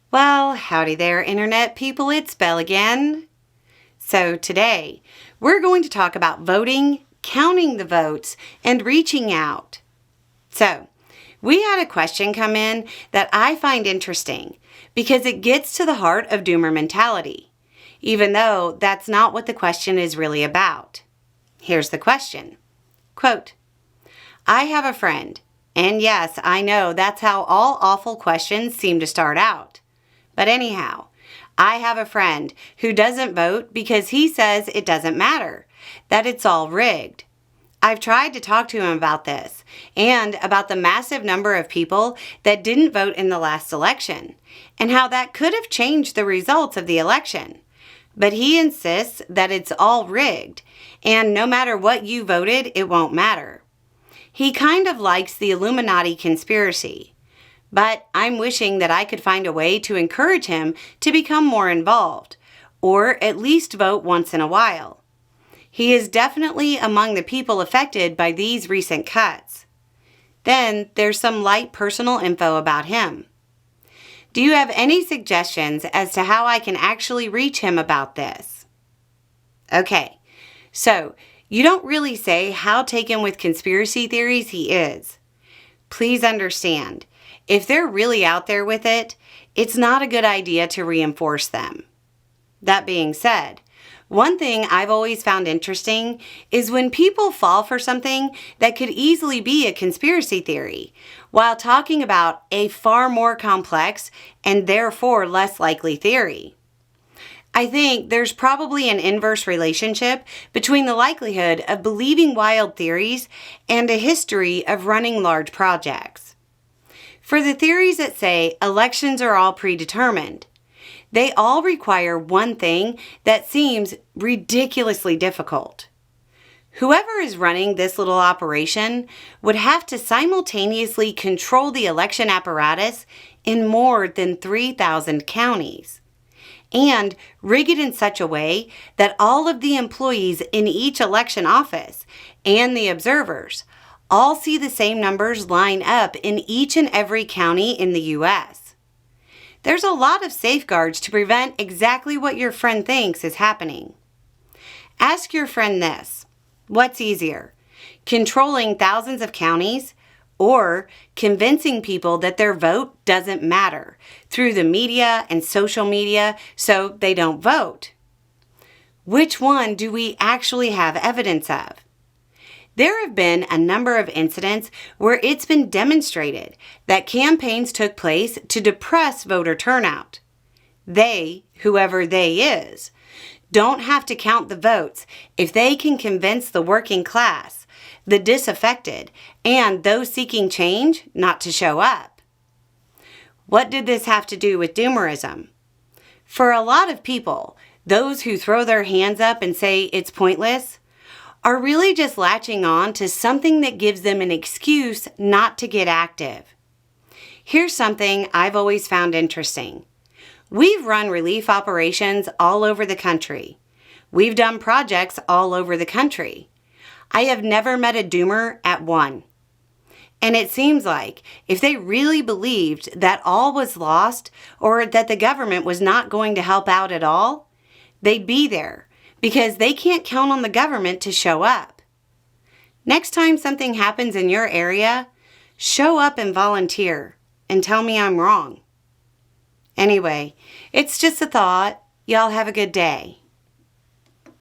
Well, howdy there, Internet people. It's Belle again. So today, we're going to talk about voting, counting the votes, and reaching out. So, we had a question come in that I find interesting because it gets to the heart of doomer mentality, even though that's not what the question is really about. Here's the question. Quote, I have a friend, and yes, I know that's how all awful questions seem to start out. But anyhow, I have a friend who doesn't vote because he says it doesn't matter, that it's all rigged. I've tried to talk to him about this and about the massive number of people that didn't vote in the last election and how that could have changed the results of the election. But he insists that it's all rigged and no matter what you voted, it won't matter. He kind of likes the Illuminati conspiracy. But I'm wishing that I could find a way to encourage him to become more involved, or at least vote once in a while. He is definitely among the people affected by these recent cuts. Then there's some light personal info about him. Do you have any suggestions as to how I can actually reach him about this? Okay, so you don't really say how taken with conspiracy theories he is. Please understand, if they're really out there with it, it's not a good idea to reinforce them. That being said, one thing I've always found interesting is when people fall for something that could easily be a conspiracy theory, while talking about a far more complex and therefore less likely theory. I think there's probably an inverse relationship between the likelihood of believing wild theories and a history of running large projects. For the theories that say elections are all predetermined, they all require one thing that seems ridiculously difficult. Whoever is running this little operation would have to simultaneously control the election apparatus in more than 3,000 counties, and rig it in such a way that all of the employees in each election office and the observers all see the same numbers line up in each and every county in the U.S. There's a lot of safeguards to prevent exactly what your friend thinks is happening. Ask your friend this: what's easier, controlling thousands of counties or convincing people that their vote doesn't matter through the media and social media so they don't vote? Which one do we actually have evidence of? There have been a number of incidents where it's been demonstrated that campaigns took place to depress voter turnout. They, whoever they is, don't have to count the votes if they can convince the working class, the disaffected, and those seeking change not to show up. What did this have to do with doomerism? For a lot of people, those who throw their hands up and say it's pointless are really just latching on to something that gives them an excuse not to get active. Here's something I've always found interesting. We've run relief operations all over the country. We've done projects all over the country. I have never met a doomer at one. And it seems like if they really believed that all was lost or that the government was not going to help out at all, they'd be there, because they can't count on the government to show up. Next time something happens in your area, show up and volunteer and tell me I'm wrong. Anyway, it's just a thought. Y'all have a good day.